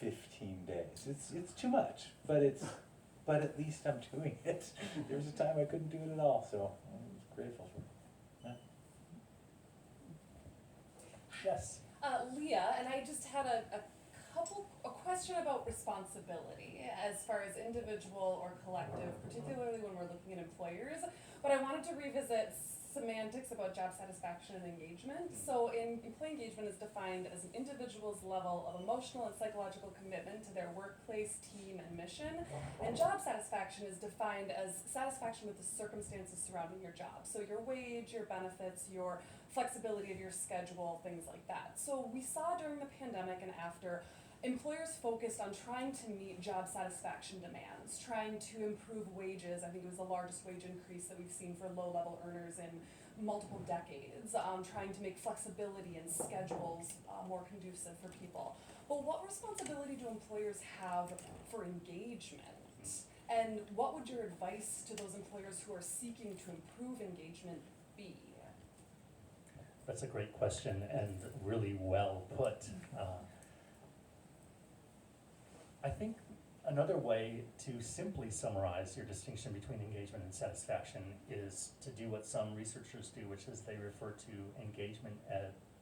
15 days. It's too much, but at least I'm doing it. There was a time I couldn't do it at all, so I'm grateful for it. Yeah. Yes. Leah, and I just had a question about responsibility as far as individual or collective, particularly when we're looking at employers. But I wanted to revisit semantics about job satisfaction and engagement. So employee engagement is defined as an individual's level of emotional and psychological commitment to their workplace, team, and mission. And job satisfaction is defined as satisfaction with the circumstances surrounding your job. So your wage, your benefits, your flexibility of your schedule, things like that. So we saw during the pandemic and after, employers focused on trying to meet job satisfaction demands, trying to improve wages. I think it was the largest wage increase that we've seen for low-level earners in multiple decades, trying to make flexibility and schedules more conducive for people. But what responsibility do employers have for engagement? And what would your advice to those employers who are seeking to improve engagement be? That's a great question and really well put. I think another way to simply summarize your distinction between engagement and satisfaction is to do what some researchers do, which is they refer to engagement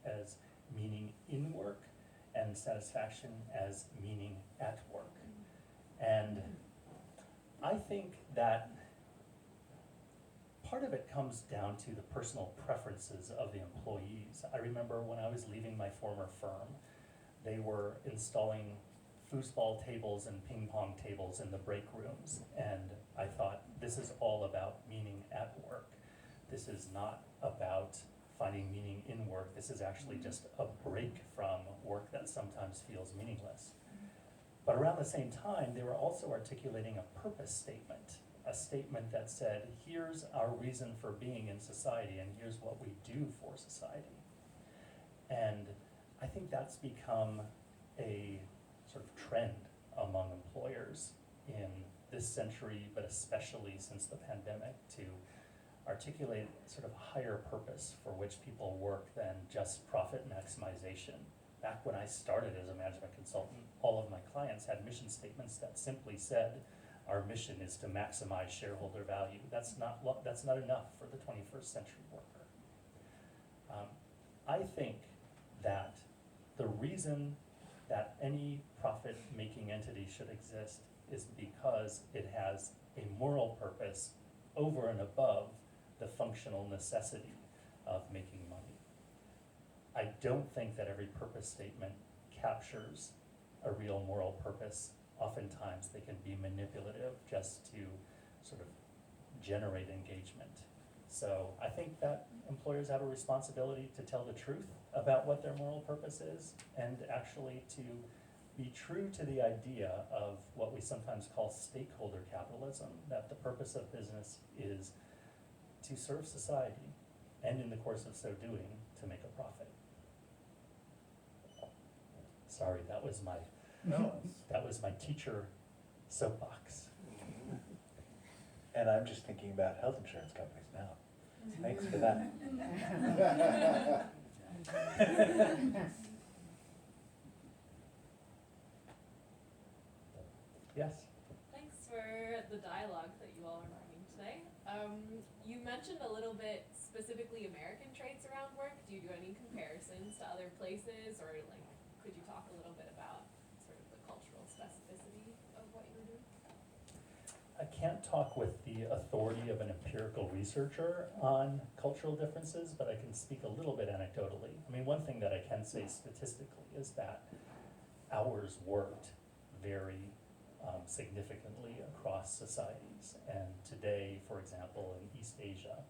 as meaning in work and satisfaction as meaning at work. And I think that part of it comes down to the personal preferences of the employees. I remember when I was leaving my former firm, they were installing foosball tables and ping pong tables in the break rooms, and I thought, this is all about meaning at work. This is not about finding meaning in work. This is actually just a break from work that sometimes feels meaningless. But around the same time, they were also articulating a purpose statement, a statement that said, here's our reason for being in society, and here's what we do for society. And I think that's become a sort of trend among employers in this century, but especially since the pandemic, to articulate sort of a higher purpose for which people work than just profit maximization. Back when I started as a management consultant, all of my clients had mission statements that simply said, our mission is to maximize shareholder value. That's not enough for the 21st century worker. I think that the reason that any profit-making entity should exist is because it has a moral purpose over and above the functional necessity of making money. I don't think that every purpose statement captures a real moral purpose. Oftentimes they can be manipulative just to sort of generate engagement. So I think that employers have a responsibility to tell the truth about what their moral purpose is, and actually to be true to the idea of what we sometimes call stakeholder capitalism, that the purpose of business is to serve society, and in the course of so doing, to make a profit. Sorry, that was my teacher soapbox. And I'm just thinking about health insurance companies now. Thanks for that. Yes? Thanks for the dialogue that you all are bringing today. You mentioned a little bit specifically American traits around work. Do you do any comparisons to other places, or like, could you talk a little bit about sort of the cultural specificity of what you were doing? I can't talk with the authority of an empirical researcher on cultural differences, but I can speak a little bit anecdotally. I mean, one thing that I can say statistically is that hours worked vary significantly across societies. And today, for example, in East Asia,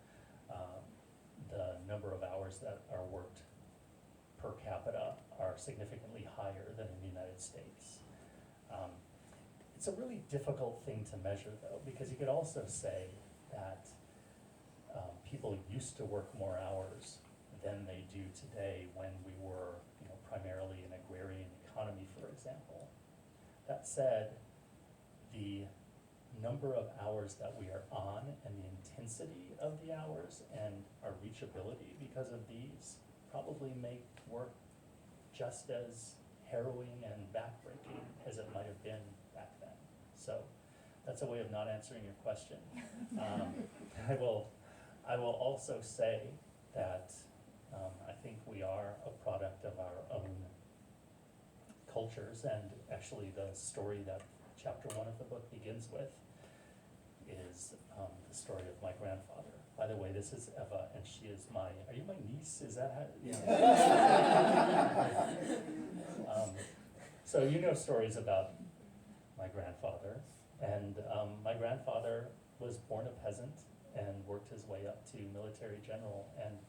the number of hours that are worked per capita are significantly higher than in the United States. It's a really difficult thing to measure, though, because you could also say that people used to work more hours than they do today when we were, primarily an agrarian economy, for example. That said, the number of hours that we are on and the intensity of the hours and our reachability because of these probably make work just as harrowing and backbreaking as it might have been back then. So that's a way of not answering your question. I will also say that I think we are a product of our own cultures, and actually the story that chapter 1 of the book begins with is the story of my grandfather. By the way, this is Eva, and she is are you my niece? Is that how? So you know stories about my grandfather, and my grandfather was born a peasant and worked his way up to military general, and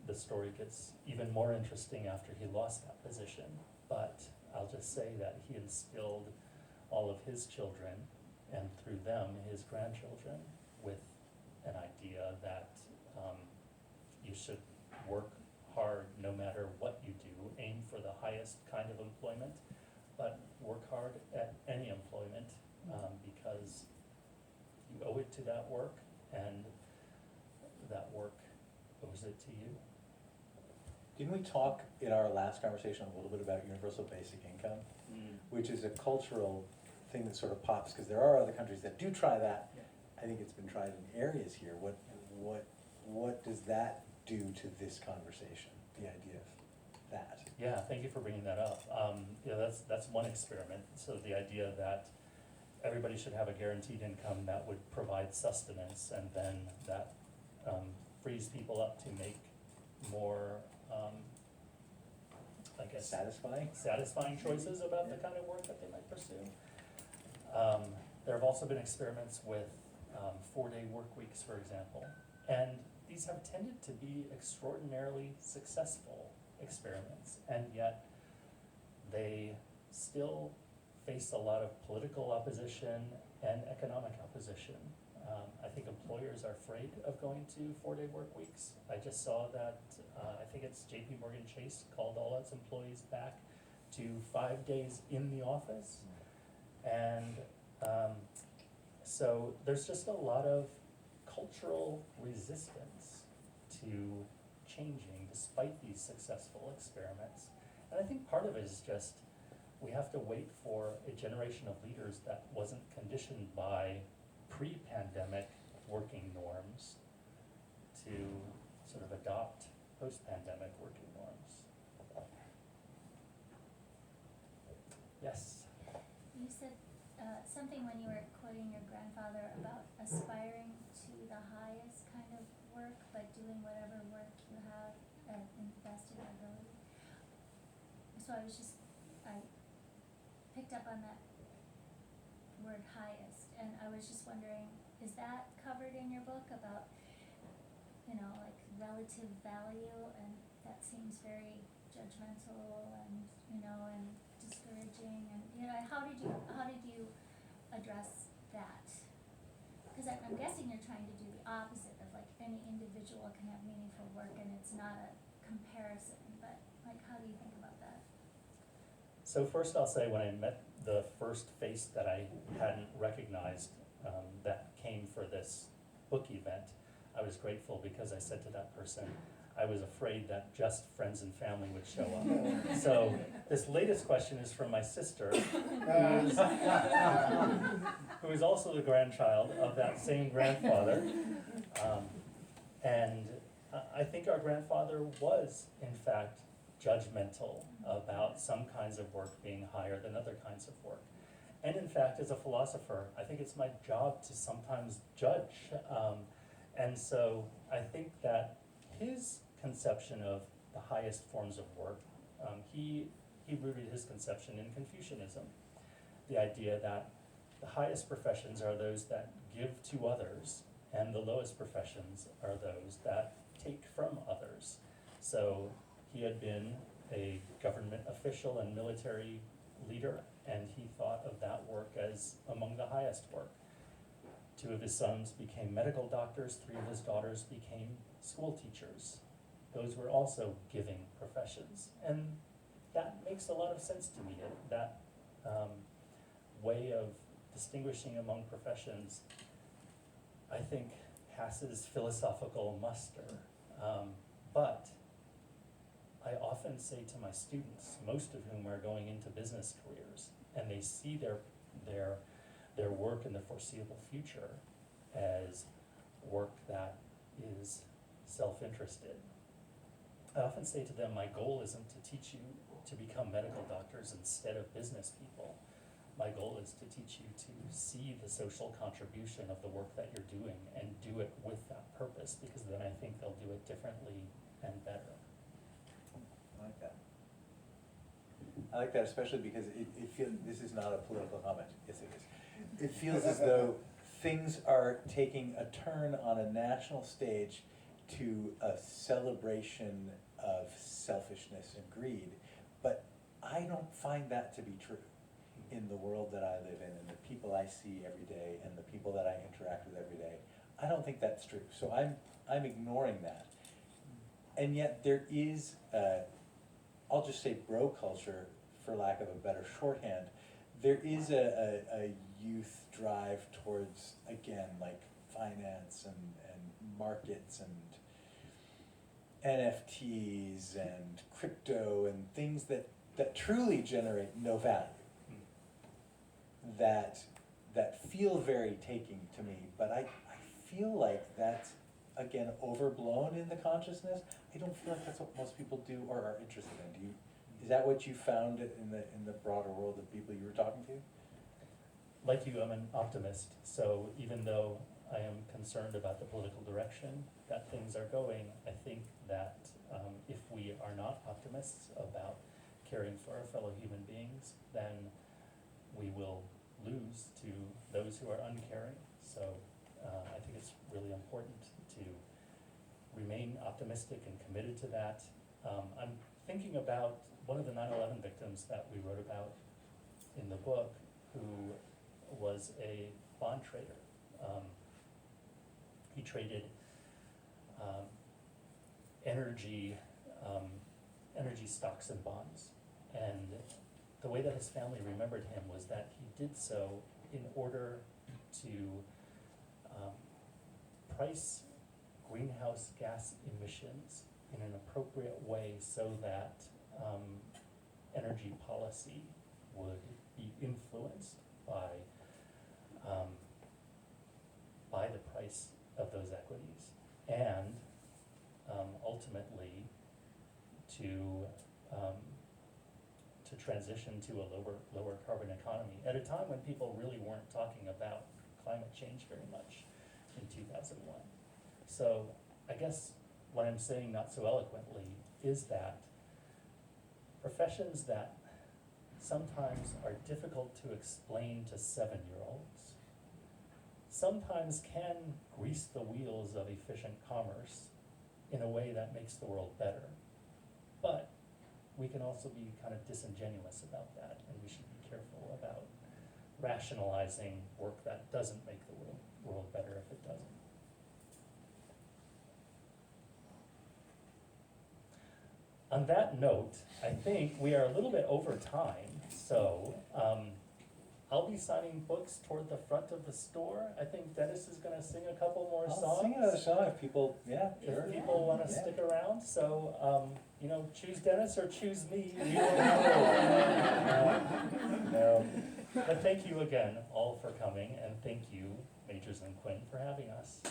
the story gets even more interesting after he lost that position. But I'll just say that he instilled all of his children, and through them, his grandchildren, with an idea that you should work hard no matter what you do, aim for the highest kind of employment, but work hard at any employment because you owe it to that work, and that work owes it to you. Didn't we talk in our last conversation a little bit about universal basic income, which is a cultural thing that sort of pops, because there are other countries that do try that. Yeah. I think it's been tried in areas here. What does that do to this conversation, the idea of that? Yeah, thank you for bringing that up. That's one experiment. So the idea that everybody should have a guaranteed income that would provide sustenance, and then that frees people up to make more, satisfying choices about the kind of work that they might pursue. There have also been experiments with 4-day work weeks, for example, and these have tended to be extraordinarily successful experiments, and yet they still face a lot of political opposition and economic opposition. I think employers are afraid of going to 4-day work weeks. I just saw that, I think it's JP Morgan Chase called all its employees back to 5 days in the office. And so there's just a lot of cultural resistance to changing despite these successful experiments. And I think part of it is just we have to wait for a generation of leaders that wasn't conditioned by pre-pandemic working norms to sort of adopt post-pandemic working norms. Yes? You said something when you were quoting your grandfather about aspiring to the highest kind of work, but doing whatever work you have in the best of your ability. So I picked up on that word highest, and I was just wondering, is that covered in your book about, like relative value, and that seems very judgmental and, and discouraging, and, how did you address that? Cause I'm guessing you're trying to do the opposite of like any individual can have meaningful work and it's not a comparison, but like how do you think about that? So first I'll say, when I met the first face that I hadn't recognized that came for this book event, I was grateful, because I said to that person, I was afraid that just friends and family would show up. So this latest question is from my sister, who is also the grandchild of that same grandfather. And I think our grandfather was, in fact, judgmental about some kinds of work being higher than other kinds of work. And in fact, as a philosopher, I think it's my job to sometimes judge. And so I think that his conception of the highest forms of work, he rooted his conception in Confucianism. The idea that the highest professions are those that give to others, and the lowest professions are those that take from others. So he had been a government official and military leader, and he thought of that work as among the highest work. 2 of his sons became medical doctors, 3 of his daughters became school teachers. Those were also giving professions, and that makes a lot of sense to me. That way of distinguishing among professions, I think, passes philosophical muster. But I often say to my students, most of whom are going into business careers, and they see their work in the foreseeable future as work that is self-interested. I often say to them, my goal isn't to teach you to become medical doctors instead of business people. My goal is to teach you to see the social contribution of the work that you're doing and do it with that purpose, because then I think they'll do it differently and better. I like that. I like that especially because it feels, this is not a political comment, yes it is. It feels as though things are taking a turn on a national stage to a celebration of selfishness and greed, but I don't find that to be true in the world that I live in and the people I see every day and the people that I interact with every day. I don't think that's true, so I'm ignoring that. And yet there is, I'll just say bro culture, for lack of a better shorthand. There is a youth drive towards, again, like finance and markets and NFTs and crypto and things that truly generate no value, that feel very taking to me, but I feel like that's, again, overblown in the consciousness. I don't feel like that's what most people do or are interested in. Do you? Is that what you found in the broader world of people you were talking to? Like you, I'm an optimist, so even though I am concerned about the political direction that things are going, I think that if we are not optimists about caring for our fellow human beings, then we will lose to those who are uncaring. So I think it's really important to remain optimistic and committed to that. I'm thinking about one of the 9/11 victims that we wrote about in the book, who was a bond trader. He traded energy stocks and bonds, and the way that his family remembered him was that he did so in order to price greenhouse gas emissions in an appropriate way so that energy policy would be influenced by the price of those equities. And ultimately to transition to a lower carbon economy at a time when people really weren't talking about climate change very much in 2001. So I guess what I'm saying not so eloquently is that professions that sometimes are difficult to explain to 7-year-olds sometimes can grease the wheels of efficient commerce in a way that makes the world better. But we can also be kind of disingenuous about that, and we should be careful about rationalizing work that doesn't make the world better if it doesn't. On that note, I think we are a little bit over time, so I'll be signing books toward the front of the store. I think Dennis is gonna sing a couple more songs. I'll sing another song if people, yeah, sure. If people wanna Yeah. stick around, so, choose Dennis or choose me, we don't know. No. But thank you again all for coming, and thank you, Majors and Quinn, for having us.